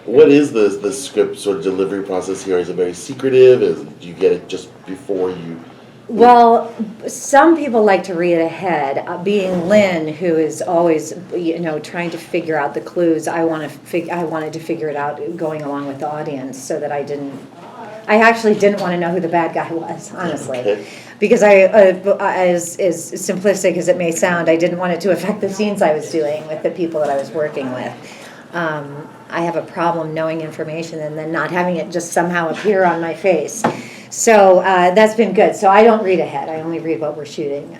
What is the script sort of delivery process here? Is it very secretive? Do you get it just before you? Well, some people like to read ahead. Being Lynn, who is always, trying to figure out the clues, I wanted to figure it out going along with the audience, so that I actually didn't want to know who the bad guy was, honestly. Okay. Because as simplistic as it may sound, I didn't want it to affect the scenes I was doing with the people that I was working with. I have a problem knowing information and then not having it just somehow appear on my face. So that's been good. So I don't read ahead. I only read what we're shooting.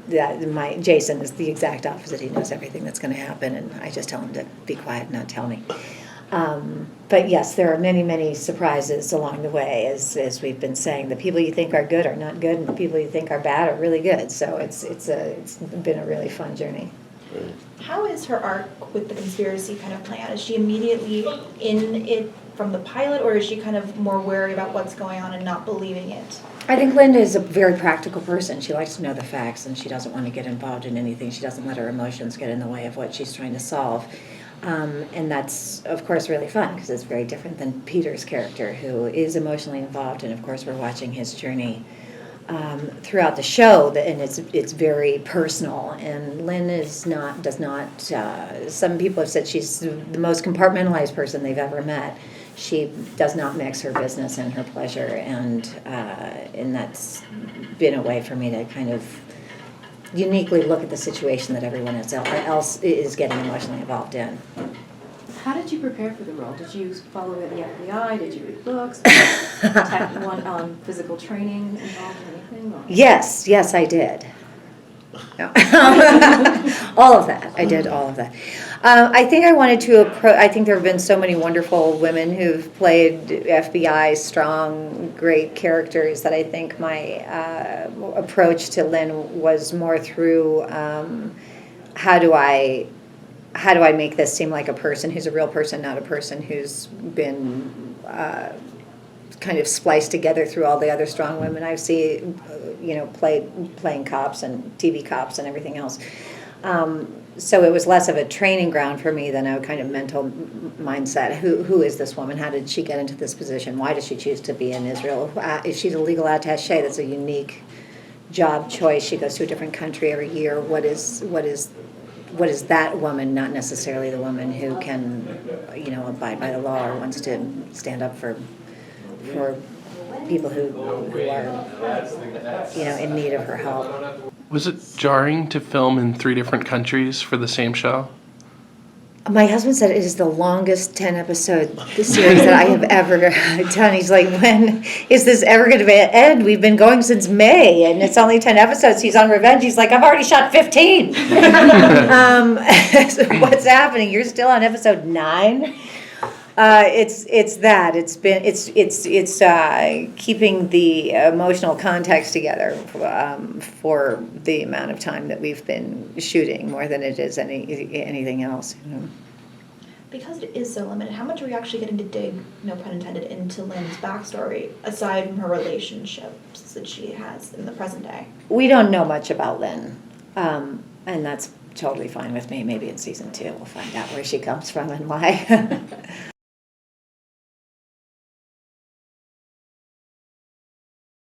Jason is the exact opposite. He knows everything that's going to happen, and I just tell him to be quiet and not tell me. But yes, there are many, many surprises along the way, as we've been saying. The people you think are good are not good, and the people you think are bad are really good. So it's been a really fun journey. How is her arc with the conspiracy kind of plan? Is she immediately in it from the pilot, or is she kind of more wary about what's going on and not believing it? I think Linda is a very practical person. She likes to know the facts, and she doesn't want to get involved in anything. She doesn't let her emotions get in the way of what she's trying to solve. And that's, of course, really fun, because it's very different than Peter's character, who is emotionally involved, and of course we're watching his journey throughout the show, and it's very personal. And Lynn does not. Some people have said she's the most compartmentalized person they've ever met. She does not mix her business and her pleasure, and that's been a way for me to kind of uniquely look at the situation that everyone else is getting emotionally involved in. How did you prepare for the role? Did you follow the FBI? Did you read books? Physical training involved in anything? Or? Yes, I did. No. All of that. I did all of that. I think I wanted to I think there have been so many wonderful women who've played FBI strong, great characters, that I think my approach to Lynn was more through how do I make this seem like a person who's a real person, not a person who's been kind of spliced together through all the other strong women I've seen, playing cops and TV cops and everything else. So it was less of a training ground for me than a kind of mental mindset. Who is this woman? How did she get into this position? Why does she choose to be in Israel? If she's a legal attaché, that's a unique job choice. She goes to a different country every year. What is that woman? Not necessarily the woman who can, abide by the law or wants to stand up for people who are, in need of her help. Was it jarring to film in 3 different countries for the same show? My husband said it is the longest 10-episode series that I have ever done. He's like, when is this ever going to end? We've been going since May, and it's only 10 episodes. He's on Revenge. He's like, I've already shot 15. So what's happening? You're still on episode 9? It's that. It's keeping the emotional context together for the amount of time that we've been shooting, more than it is anything else. Because it is so limited, how much are we actually getting to dig, no pun intended, into Lynn's backstory, aside from her relationships that she has in the present day? We don't know much about Lynn, and that's totally fine with me. Maybe in season 2 we'll find out where she comes from and why.